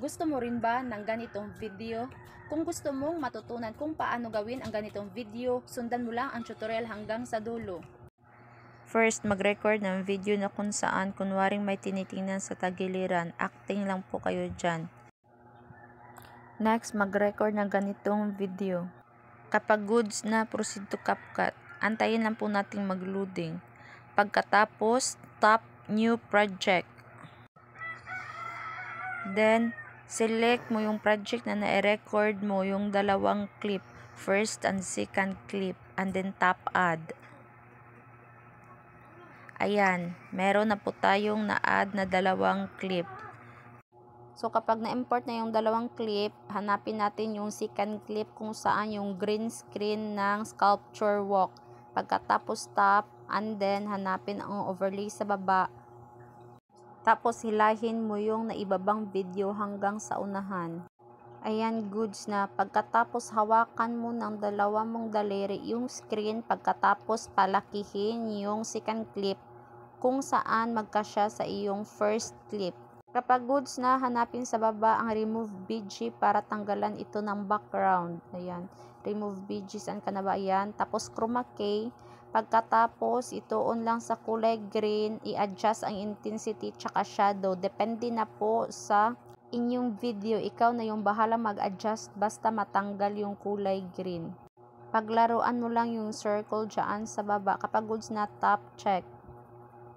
Gusto mo rin ba ng ganitong video? Kung gusto mong matutunan kung paano gawin ang ganitong video, sundan mo lang ang tutorial hanggang sa dulo. First, mag-record ng video na kung saan kunwaring may tinitingnan sa tagiliran. Acting lang po kayo dyan. Next, mag-record ng ganitong video. Kapag goods na, proceed to CapCut. Antayin lang po natin mag-loading. Pagkatapos, tap New Project. Then, select mo yung project na na-record mo, yung dalawang clip, first and second clip, and then tap Add. Ayan, meron na po tayong na-add na dalawang clip. So, kapag na-import na yung dalawang clip, hanapin natin yung second clip kung saan yung green screen ng sculpture walk. Pagkatapos tap, and then hanapin ang overlay sa baba. Tapos hilahin mo yung naibabang video hanggang sa unahan. Ayan, goods na. Pagkatapos hawakan mo ng dalawa mong daliri yung screen. Pagkatapos palakihin yung second clip kung saan magkasya sa iyong first clip. Kapag goods na, hanapin sa baba ang remove BG para tanggalan ito ng background. Ayan, remove BG. Saan ka na ba? Ayan. Tapos chroma key. Pagkatapos, ituon lang sa kulay green, i-adjust ang intensity tsaka shadow. Depende na po sa inyong video. Ikaw na yung bahala mag-adjust basta matanggal yung kulay green. Paglaruan mo lang yung circle dyan sa baba. Kapag goods na, tap check.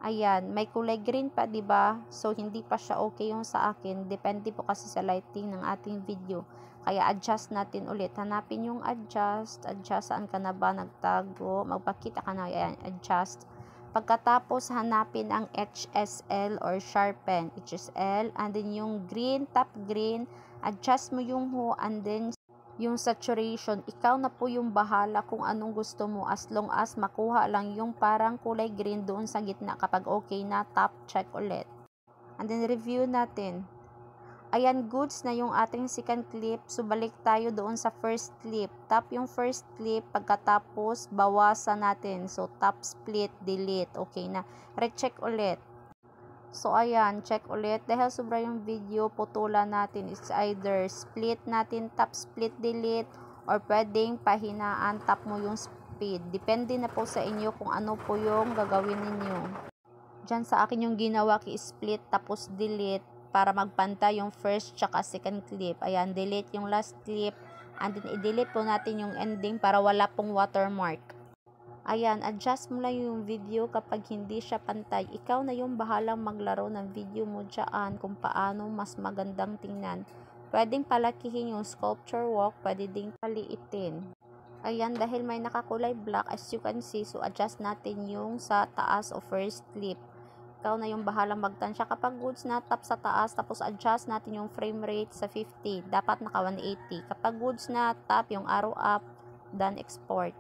Ayan, may kulay green pa, diba? So, hindi pa siya okay yung sa akin. Depende po kasi sa lighting ng ating video. Kaya, adjust natin ulit. Hanapin yung adjust. Adjust, saan ka na ba nagtago? Magpakita ka na. Ayan, adjust. Pagkatapos, hanapin ang HSL or sharpen. HSL. And then, yung green, tap green. Adjust mo yung hue. And then, yung saturation, ikaw na po yung bahala kung anong gusto mo as long as makuha lang yung parang kulay green doon sa gitna. Kapag okay na, tap check ulit. And then review natin. Ayan, goods na yung ating second clip. So balik tayo doon sa first clip. Tap yung first clip, pagkatapos bawasan natin. So tap split, delete. Okay na. Recheck ulit. So, ayan, check ulit. Dahil sobra yung video, putulan natin. It's either split natin, tap split, delete, or pwedeng pahinaan, tap mo yung speed. Depende na po sa inyo kung ano po yung gagawin ninyo. Diyan sa akin yung ginawa, split, tapos delete, para magpanta yung first tsaka second clip. Ayan, delete yung last clip, and then i-delete po natin yung ending para wala pong watermark. Ayan, adjust mo lang yung video kapag hindi siya pantay. Ikaw na yung bahalang maglaro ng video mo dyan kung paano mas magandang tingnan. Pwedeng palakihin yung sculpture walk, pwede ding paliitin. Ayan, dahil may nakakulay black as you can see, so adjust natin yung sa taas o first clip. Ikaw na yung bahalang magtansya. Kapag goods na, tap sa taas, tapos adjust natin yung frame rate sa 50. Dapat naka 180. Kapag goods na, tap yung arrow up, then export.